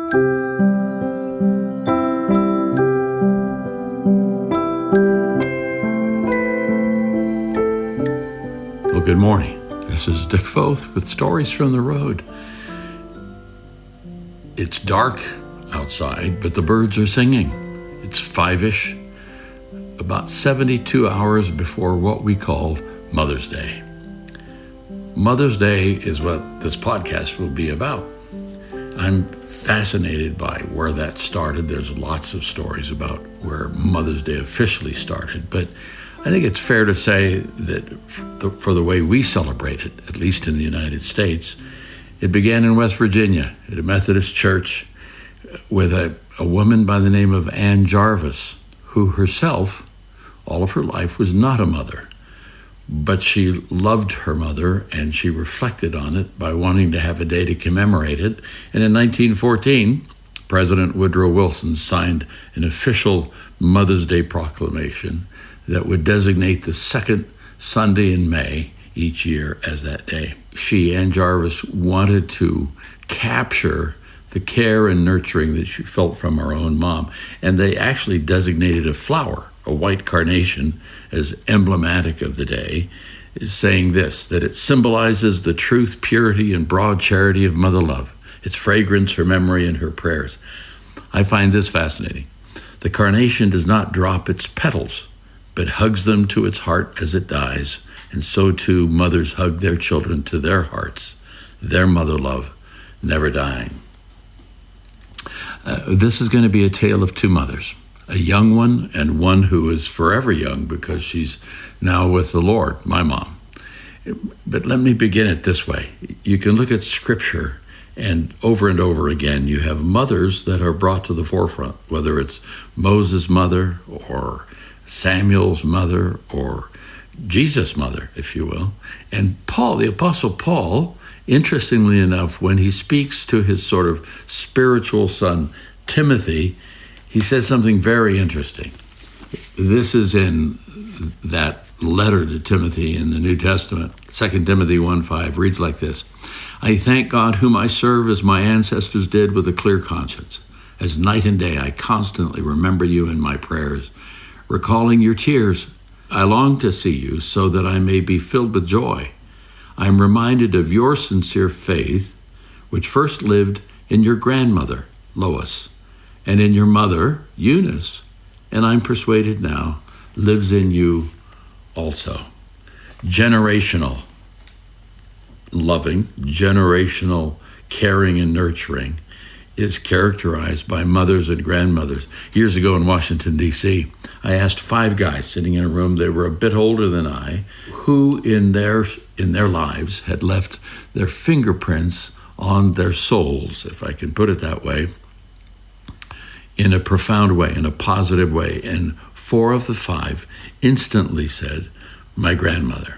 Well, good morning. This is Dick Foth with Stories from the Road. It's dark outside, but the birds are singing. It's 5-ish, about 72 hours before what we call Mother's Day. Mother's Day is what this podcast will be about. I'm fascinated by where that started. There's lots of stories about where Mother's Day officially started, but I think it's fair to say that for the way we celebrate it, at least in the United States, it began in West Virginia at a Methodist church with a woman by the name of Ann Jarvis, who herself, all of her life, was not a mother. But she loved her mother, and she reflected on it by wanting to have a day to commemorate it. And in 1914, President Woodrow Wilson signed an official Mother's Day proclamation that would designate the second Sunday in May each year as that day. She, Ann Jarvis, wanted to capture the care and nurturing that she felt from her own mom. And they actually designated a flower, a white carnation, as emblematic of the day, saying this, that it symbolizes the truth, purity, and broad charity of mother love, its fragrance, her memory, and her prayers. I find this fascinating. The carnation does not drop its petals, but hugs them to its heart as it dies, and so too mothers hug their children to their hearts, their mother love never dying. This is going to be a tale of two mothers, a young one and one who is forever young because she's now with the Lord, my mom. But let me begin it this way. You can look at Scripture, and over again, you have mothers that are brought to the forefront, whether it's Moses' mother or Samuel's mother or Jesus' mother, if you will. And Paul, the Apostle Paul, interestingly enough, when he speaks to his sort of spiritual son, Timothy, he says something very interesting. This is in that letter to Timothy in the New Testament. 2 Timothy 1:5 reads like this: I thank God whom I serve as my ancestors did with a clear conscience. As night and day I constantly remember you in my prayers. Recalling your tears, I long to see you so that I may be filled with joy. I am reminded of your sincere faith, which first lived in your grandmother, Lois, and in your mother, Eunice, and I'm persuaded now lives in you also. Generational loving, generational caring and nurturing is characterized by mothers and grandmothers. Years ago in Washington, D.C., I asked 5 guys sitting in a room, they were a bit older than I, who in their lives had left their fingerprints on their souls, if I can put it that way, in a profound way, in a positive way. And 4 of the 5 instantly said, my grandmother.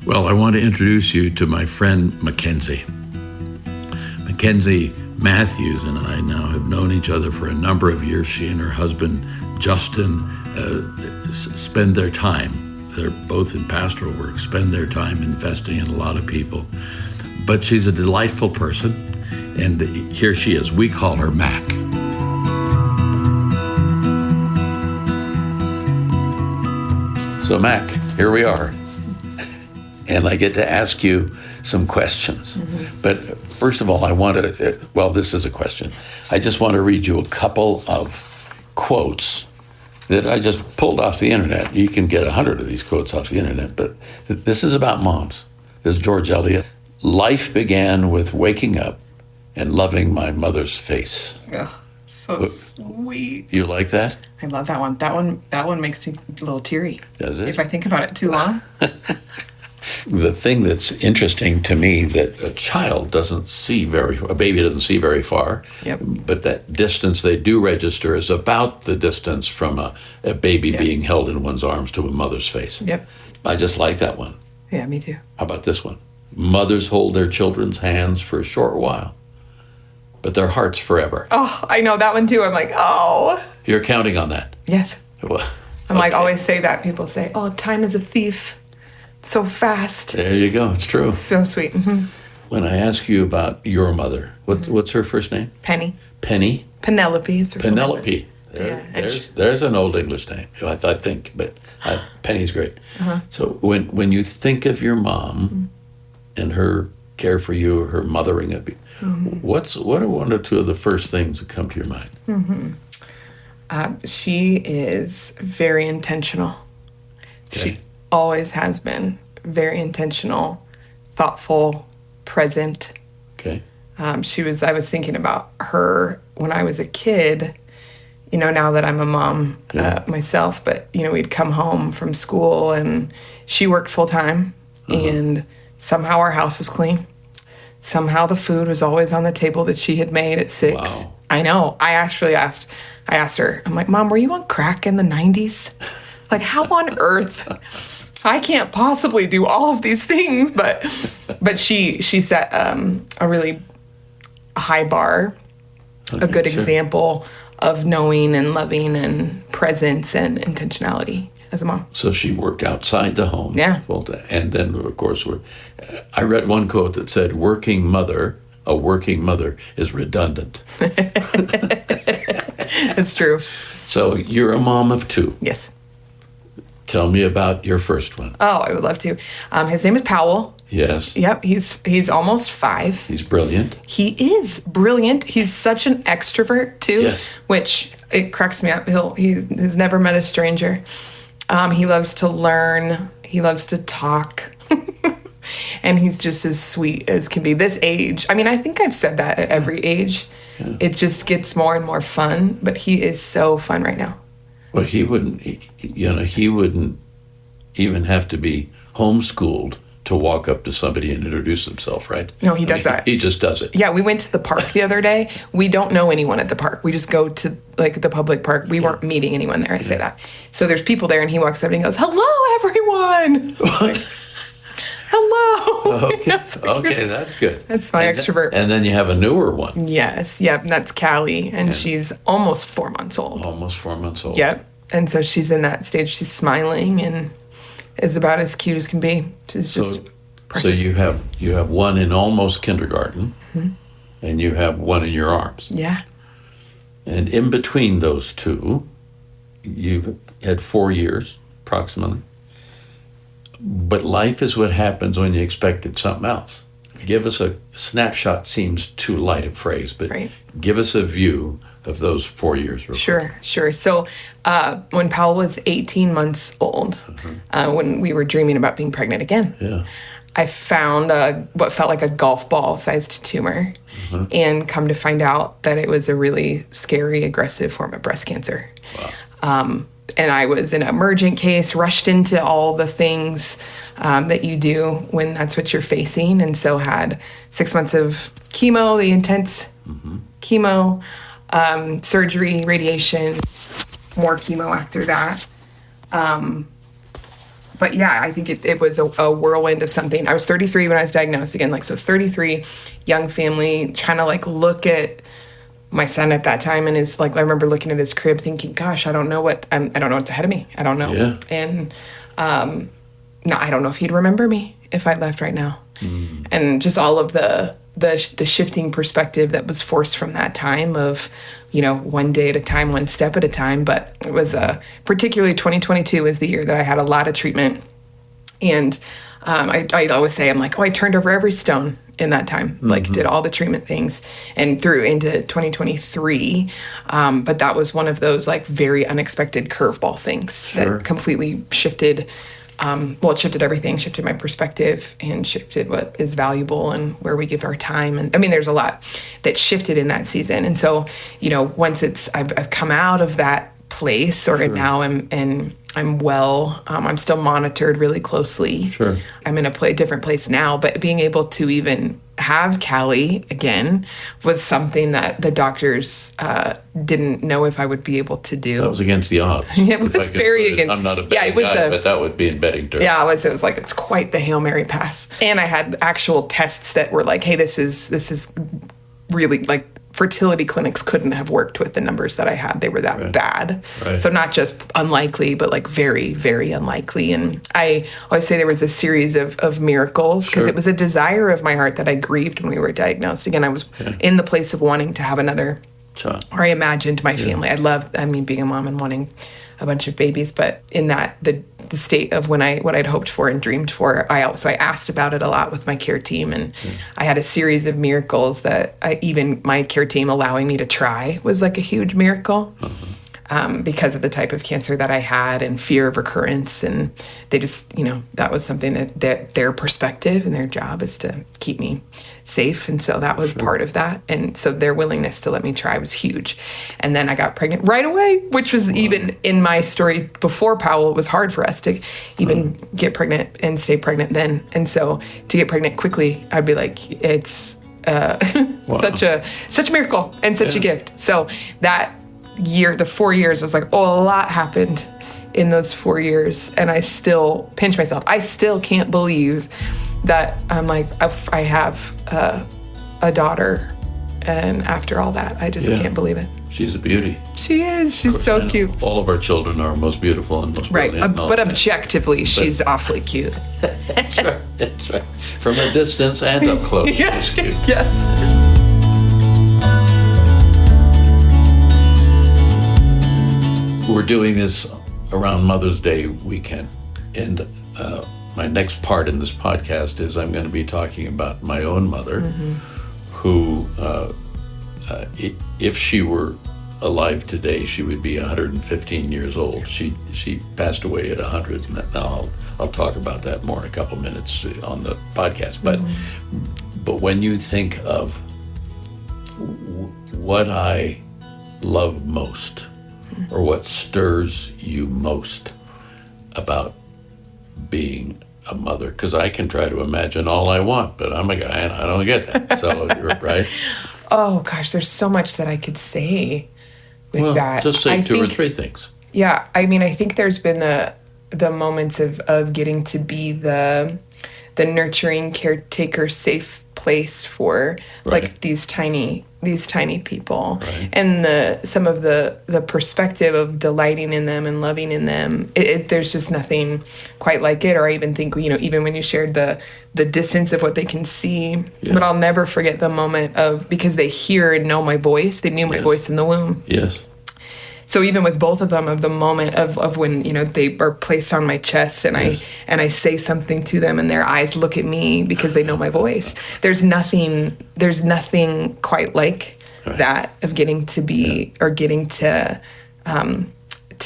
Well, I want to introduce you to my friend Mackenzie. Mackenzie Matthews and I now have known each other for a number of years. She and her husband, Justin, spend their time. They're both in pastoral work, spend their time investing in a lot of people. But she's a delightful person, and here she is. We call her Mac. So Mac, here we are. And I get to ask you some questions. Mm-hmm. But first of all, I want to, this is a question. I just want to read you a couple of quotes that I just pulled off the internet. You can get 100 of these quotes off the internet, but this is about moms. This is George Eliot. Life began with waking up and loving my mother's face. Oh, so sweet. You like that? I love that one. That one makes me a little teary. Does it? If I think about it too long. The thing that's interesting to me that a baby doesn't see very far, yep. But that distance they do register is about the distance from a baby yep. being held in one's arms to a mother's face. Yep. I just like that one. Yeah, me too. How about this one? Mothers hold their children's hands for a short while, but their hearts forever. Oh, I know that one too. I'm like, oh. You're counting on that? Yes. Well, I'm like, always say that. People say, oh, time is a thief. So fast. There you go. It's true. So sweet. Mm-hmm. when I ask you about your mother, what's her first name? Penny. Penny? Penelope. Is her full name. Penelope. There's an old English name, I think, but Penny's great. So when you think of your mom and her care for you, or her mothering of you, what are one or two of the first things that come to your mind? She is very intentional. Okay. She always has been very intentional, thoughtful, present. Okay. I was thinking about her when I was a kid, now that I'm a mom myself, but, we'd come home from school and she worked full time and somehow our house was clean. Somehow the food was always on the table that she had made at 6. Wow. I know. I asked her, I'm like, Mom, were you on crack in the 90s? Like, how on earth? I can't possibly do all of these things, but she set a really high bar, a good example of knowing and loving and presence and intentionality as a mom. So she worked outside the home. Yeah. Full time. And then, of course, I read one quote that said, a working mother is redundant. It's true. So you're a mom of 2. Yes. Tell me about your first one. Oh, I would love to. His name is Powell. Yes. Yep, he's almost 5. He's brilliant. He is brilliant. He's such an extrovert too. Yes. Which it cracks me up. He has never met a stranger. He loves to learn. He loves to talk. And he's just as sweet as can be. This age, I think I've said that at every age. Yeah. It just gets more and more fun, but he is so fun right now. Well, he wouldn't even have to be homeschooled to walk up to somebody and introduce himself, right? No, he does that. He just does it. Yeah, we went to the park the other day. We don't know anyone at the park. We just go to the public park. We weren't meeting anyone there. I say that. So there's people there, and he walks up and he goes, "Hello, everyone." Like, hello. Okay, okay, that's good. That's my extrovert. And then you have a newer one. Yes, yep, and that's Callie, and she's almost 4 months old. Almost 4 months old. Yep, and so she's in that stage. She's smiling and is about as cute as can be. She's just precious. So you have one in almost kindergarten, and you have one in your arms. Yeah. And in between those two, you've had 4 years, approximately. But life is what happens when you expected something else. Give us a snapshot, seems too light a phrase, but give us a view of those 4 years. Sure. So when Powell was 18 months old, when we were dreaming about being pregnant again, I found what felt like a golf ball-sized tumor, and come to find out that it was a really scary, aggressive form of breast cancer. Wow. And I was in an emergent case, rushed into all the things that you do when that's what you're facing. And so had 6 months of chemo, the intense chemo, surgery, radiation, more chemo after that. But yeah, I think it was a whirlwind of something. I was 33 when I was diagnosed again. 33, young family, trying to look at my son at that time, and I remember looking at his crib thinking, gosh, I don't know what's ahead of me. I don't know. Yeah. And no, I don't know if he'd remember me if I left right now. And just all of the shifting perspective that was forced from that time of, one day at a time, one step at a time. But it was particularly 2022 was the year that I had a lot of treatment. And I always say, I turned over every stone in that time, did all the treatment things and through into 2023. But that was one of those very unexpected curveball things that completely shifted. It shifted everything, shifted my perspective and shifted what is valuable and where we give our time. And there's a lot that shifted in that season. And so, once I've come out of that place now I'm well. I'm still monitored really closely. Sure. I'm in a different place now, but being able to even have Callie again was something that the doctors didn't know if I would be able to do. That was against the odds. It was very against. I'm not a betting guy, but that would be in betting terms. Yeah, it was it's quite the Hail Mary pass. And I had actual tests that were hey, this is really fertility clinics couldn't have worked with the numbers that I had. They were that bad. Right. So not just unlikely, but like very, very unlikely. And I always say there was a series of miracles because it was a desire of my heart that I grieved when we were diagnosed. Again, I was in the place of wanting to have another child. Or I imagined my family. I mean, being a mom and wanting a bunch of babies, but in that the state of what I'd hoped for and dreamed for, I asked about it a lot with my care team, and I had a series of miracles that even my care team allowing me to try was like a huge miracle. Because of the type of cancer that I had and fear of recurrence. And they just, that was something that their perspective and their job is to keep me safe. And so that was part of that. And so their willingness to let me try was huge. And then I got pregnant right away, which was even in my story before Powell, it was hard for us to even get pregnant and stay pregnant then. And so to get pregnant quickly, I'd be like, it's such a miracle and such a gift. So that year, the 4 years, I was like, a lot happened in those 4 years, and I still pinch myself. I still can't believe that I'm like, I have a daughter, and after all that, I just can't believe it. She's a beauty. She is. She's so cute. All of our children are most beautiful and most brilliant. But objectively, she's awfully cute. That's right. That's right. From a distance and up close, she's cute. Yes. We're doing this around Mother's Day weekend, and my next part in this podcast is I'm going to be talking about my own mother, who, if she were alive today, she would be 115 years old. She passed away at 100, and I'll talk about that more in a couple minutes on the podcast. But when you think of what I love most, or what stirs you most about being a mother? Because I can try to imagine all I want, but I'm a guy and I don't get that. So, right? Oh, gosh, there's so much that I could say with that. Just say two or three things. Yeah, I mean, I think there's been the moments of getting to be the nurturing caretaker, safe place for like these tiny people, and some of the perspective of delighting in them and loving in them. There's just nothing quite like it. Or I even think, even when you shared the distance of what they can see, but I'll never forget the moment because they hear and know my voice. They knew my voice in the womb. Yes. So even with both of them, of the moment of when they are placed on my chest and I say something to them and their eyes look at me because they know my voice. There's nothing quite like that of getting to be or getting to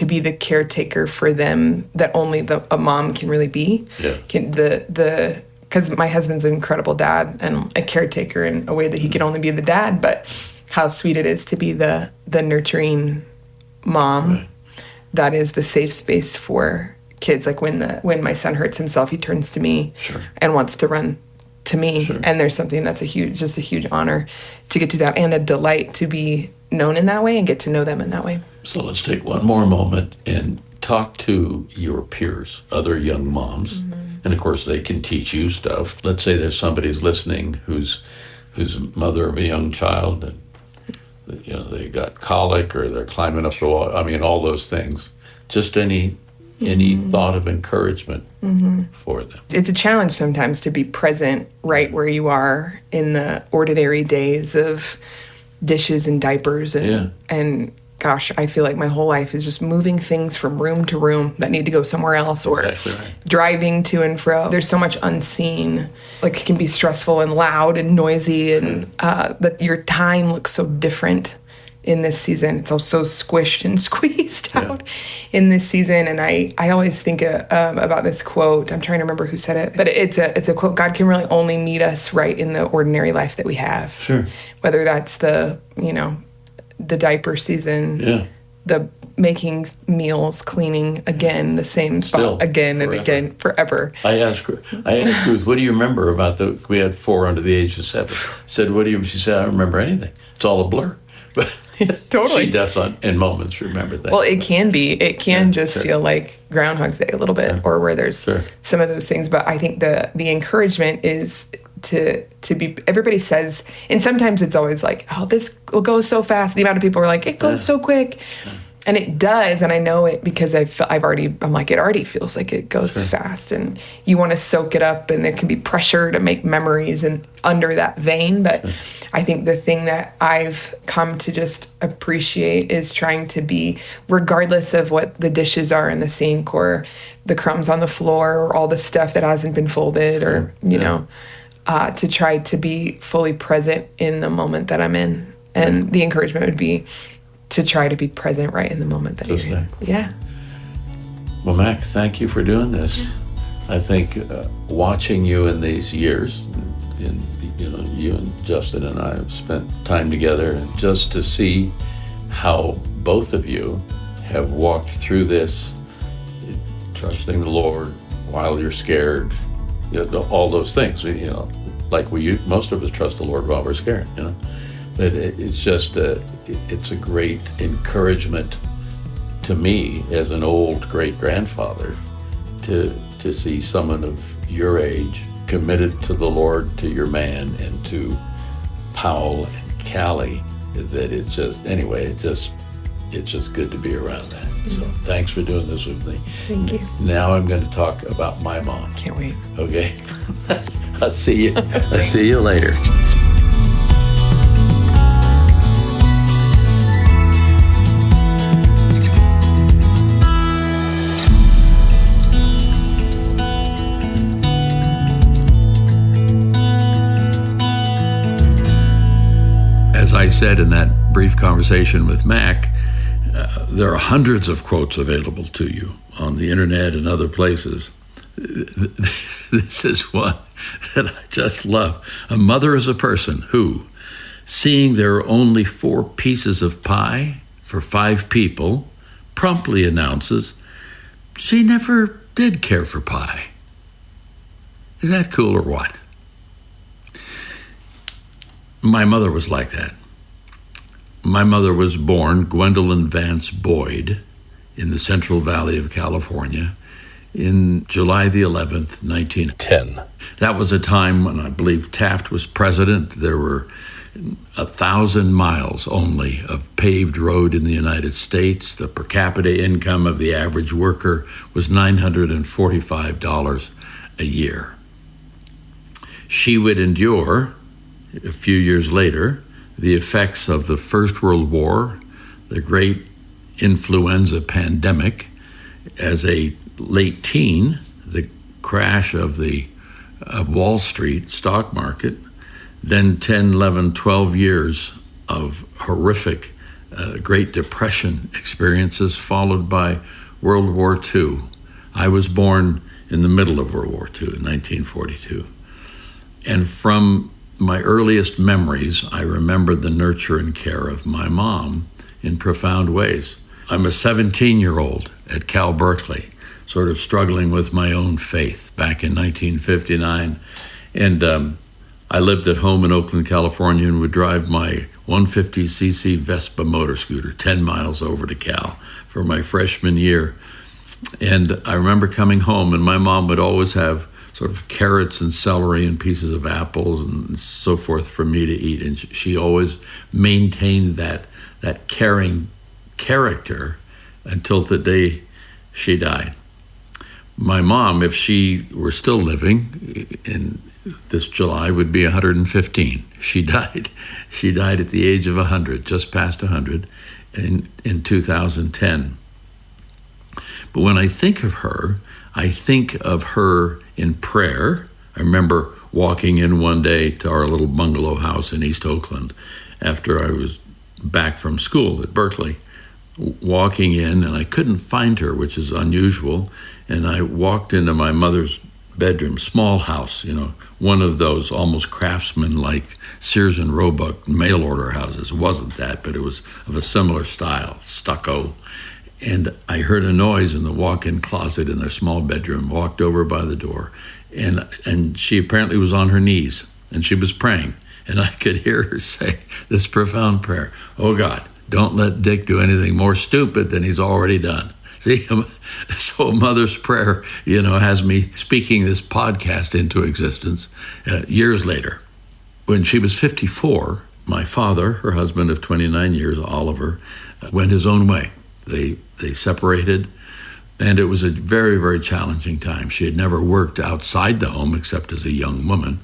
be the caretaker for them that only a mom can really be. Yeah. Because my husband's an incredible dad and a caretaker in a way that he can only be the dad, but how sweet it is to be the nurturing mom that is the safe space for kids. Like when my son hurts himself, he turns to me and wants to run to me. And there's something that's just a huge honor to get to that, and a delight to be known in that way and get to know them in that way. So let's take one more moment and talk to your peers, other young moms. And of course they can teach you stuff. Let's say there's somebody's listening who's mother of a young child, and they got colic or they're climbing up the wall. I mean, all those things. Just any thought of encouragement for them. It's a challenge sometimes to be present right where you are in the ordinary days of dishes and diapers and gosh, I feel like my whole life is just moving things from room to room that need to go somewhere else, or driving to and fro. There's so much unseen. Like, it can be stressful and loud and noisy, and that your time looks so different in this season. It's all so squished and squeezed out in this season. And I always think about this quote. I'm trying to remember who said it, but it's a quote. God can really only meet us right in the ordinary life that we have. Sure. Whether that's the diaper season, the making meals, cleaning again, the same spot again and again, forever. I asked Ruth, what do you remember about we had 4 under the age of 7. She said, I don't remember anything. It's all a blur. But totally. She does in moments remember things. Well, it can feel like Groundhog's Day a little bit, or where there's some of those things. But I think the encouragement is to be, everybody says, and sometimes it's always like, oh, this will go so fast. The amount of people are like, it goes so quick. And it does, and I know it because I'm like, it already feels like it goes fast, and you want to soak it up, and there can be pressure to make memories and under that vein. But I think the thing that I've come to just appreciate is trying to be, regardless of what the dishes are in the sink or the crumbs on the floor or all the stuff that hasn't been folded, or you know, to try to be fully present in the moment that I'm in. And the encouragement would be to try to be present right in the moment that you're in. Yeah. Well, Mac, thank you for doing this. I think watching you in these years, and you and Justin and I have spent time together, and just to see how both of you have walked through this, trusting the Lord while you're scared, all those things. Like most of us trust the Lord while we're scared. But it's just it's a great encouragement to me as an old great-grandfather to see someone of your age committed to the Lord, to your man, and to Powell and Callie. That it's just good to be around that. So thanks for doing this with me. Thank you. Now I'm going to talk about my mom. Can't wait. Okay. I'll see you later. As I said in that brief conversation with Mac, there are hundreds of quotes available to you on the internet and other places. This is one that I just love. A mother is a person who, seeing there are only 4 pieces of pie for 5 people, promptly announces she never did care for pie. Is that cool or what? My mother was like that. My mother was born Gwendolyn Vance Boyd in the Central Valley of California in July the 11th, 1910. That was a time when I believe Taft was president. There were 1,000 miles only of paved road in the United States. The per capita income of the average worker was $945 a year. She would endure, a few years later, the effects of the First World War, the great influenza pandemic. As a late teen, the crash of the Wall Street stock market, then 10, 11, 12 years of horrific Great Depression experiences, followed by World War II. I was born in the middle of World War II in 1942. And from my earliest memories, I remember the nurture and care of my mom in profound ways. I'm a 17-year-old at Cal Berkeley, sort of struggling with my own faith back in 1959. And I lived at home in Oakland, California, and would drive my 150cc Vespa motor scooter 10 miles over to Cal for my freshman year. And I remember coming home, and my mom would always have sort of carrots and celery and pieces of apples and so forth for me to eat. And she always maintained that caring character until the day she died. My mom, if she were still living in this July, would be 115. She died at the age of 100, just past 100, in 2010. But when I think of her, I think of her in prayer. I remember walking in one day to our little bungalow house in East Oakland after I was back from school at Berkeley, walking in, and I couldn't find her, which is unusual. And I walked into my mother's bedroom, small house, one of those almost craftsman-like Sears and Roebuck mail order houses. It wasn't that, but it was of a similar style, stucco. And I heard a noise in the walk-in closet in their small bedroom, walked over by the door, and she apparently was on her knees, and she was praying. And I could hear her say this profound prayer: "Oh God, don't let Dick do anything more stupid than he's already done. See, so a mother's prayer, has me speaking this podcast into existence years later. When she was 54, my father, her husband of 29 years, Oliver, went his own way. They separated, and it was a very, very challenging time. She had never worked outside the home except as a young woman.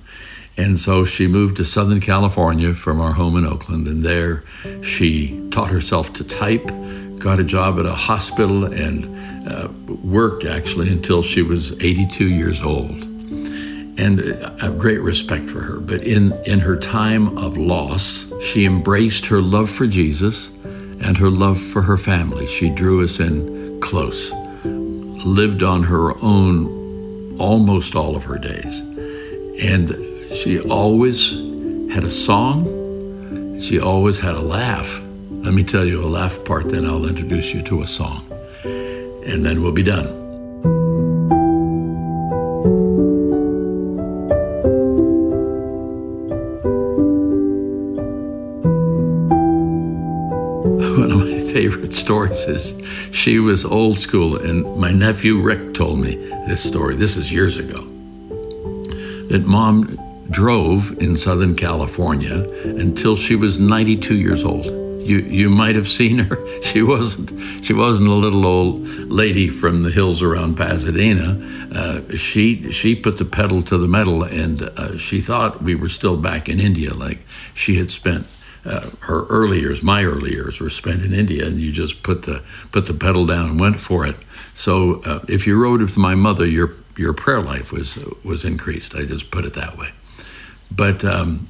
And so she moved to Southern California from our home in Oakland, and there she taught herself to type, got a job at a hospital, and worked actually until she was 82 years old. And I have great respect for her. But in her time of loss, she embraced her love for Jesus and her love for her family. She drew us in close, lived on her own almost all of her days. And she always had a song. She always had a laugh. Let me tell you a laugh part, then I'll introduce you to a song. And then we'll be done. One of my favorite stories is she was old school, and my nephew Rick told me this story. This is years ago. That Mom drove in Southern California until she was 92 years old. You might have seen her. She wasn't a little old lady from the hills around Pasadena. She put the pedal to the metal, and she thought we were still back in India, like she had spent her early years. My early years were spent in India, and you just put the pedal down and went for it. So if you rode with my mother, your prayer life was increased. I just put it that way. But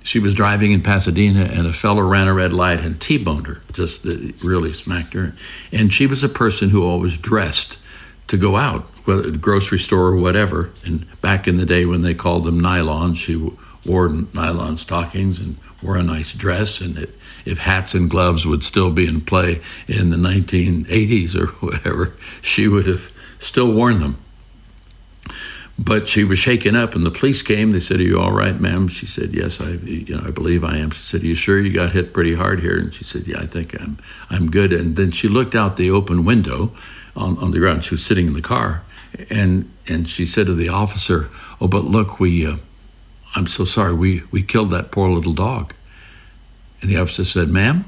she was driving in Pasadena, and a fella ran a red light and T-boned her, just really smacked her. And she was a person who always dressed to go out, whether at the grocery store or whatever. And back in the day when they called them nylons, she wore nylon stockings and wore a nice dress. And if hats and gloves would still be in play in the 1980s or whatever, she would have still worn them. But she was shaken up, and the police came. They said, "Are you all right, ma'am?" She said, "Yes, I believe I am." She said, "Are you sure you got hit pretty hard here?" And she said, "Yeah, I think I'm good." And then she looked out the open window on the ground. She was sitting in the car, and she said to the officer, "Oh, but look, I'm so sorry. We killed that poor little dog." And the officer said, "Ma'am?"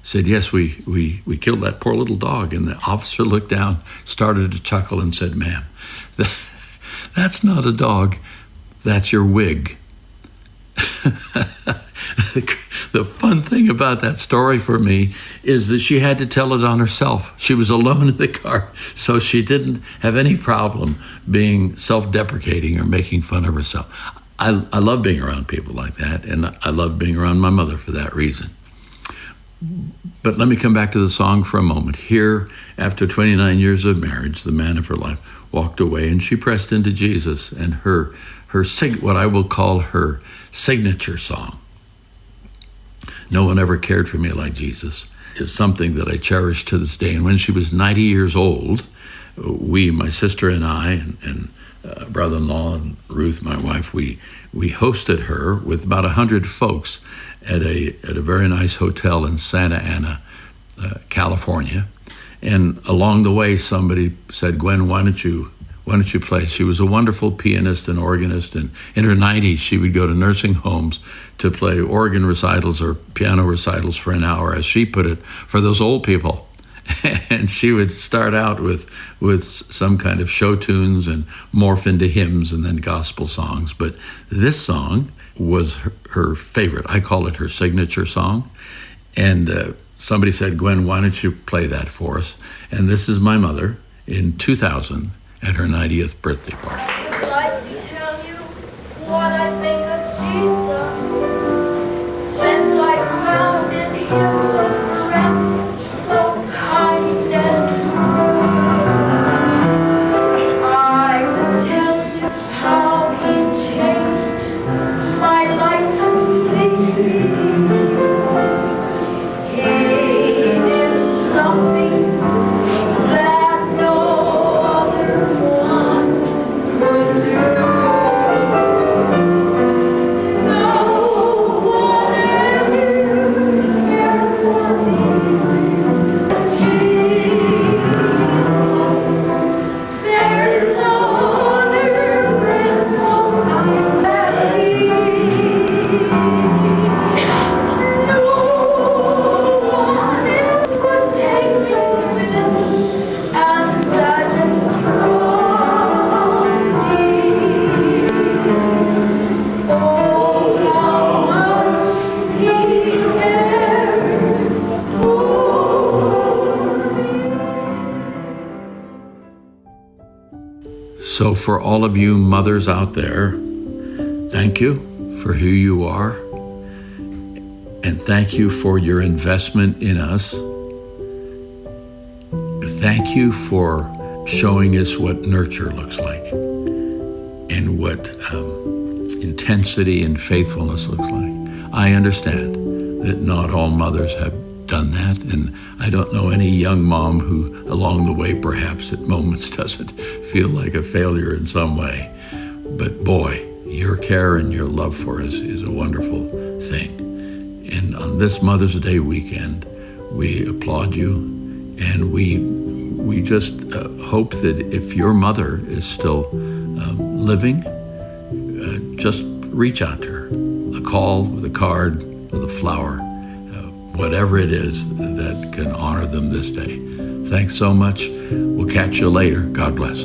Said, "Yes, we killed that poor little dog." And the officer looked down, started to chuckle, and said, "Ma'am, that's not a dog, that's your wig." The fun thing about that story for me is that she had to tell it on herself. She was alone in the car, so she didn't have any problem being self-deprecating or making fun of herself. I love being around people like that, and I love being around my mother for that reason. But let me come back to the song for a moment. Here, after 29 years of marriage, the man of her life walked away, and she pressed into Jesus, and her what I will call her signature song, "No One Ever Cared for Me Like Jesus," is something that I cherish to this day. And when she was 90 years old, my sister and I, and brother-in-law and Ruth, my wife, we hosted her with about 100 folks at a very nice hotel in Santa Ana, California. And along the way, somebody said, "Gwen, why don't you play?" She was a wonderful pianist and organist, and in her 90s, she would go to nursing homes to play organ recitals or piano recitals for an hour, as she put it, for those old people. And she would start out with some kind of show tunes and morph into hymns and then gospel songs. But this song was her favorite. I call it her signature song. And somebody said, "Gwen, why don't you play that for us?" And this is my mother in 2000 at her 90th birthday party. I'd like to tell you what I think of Jesus. Since I found in him a friend so kind and true, I would tell you how he changed my life completely. He did something that no other one could So for all of you mothers out there, thank you for who you are. And thank you for your investment in us. Thank you for showing us what nurture looks like and what intensity and faithfulness looks like. I understand that not all mothers have done that, and I don't know any young mom who along the way perhaps at moments doesn't feel like a failure in some way. But boy, your care and your love for us is a wonderful thing. And on this Mother's Day weekend, we applaud you, and we just hope that if your mother is still living, just reach out to her. A call, with a card, with a flower, whatever it is that can honor them this day. Thanks so much. We'll catch you later. God bless.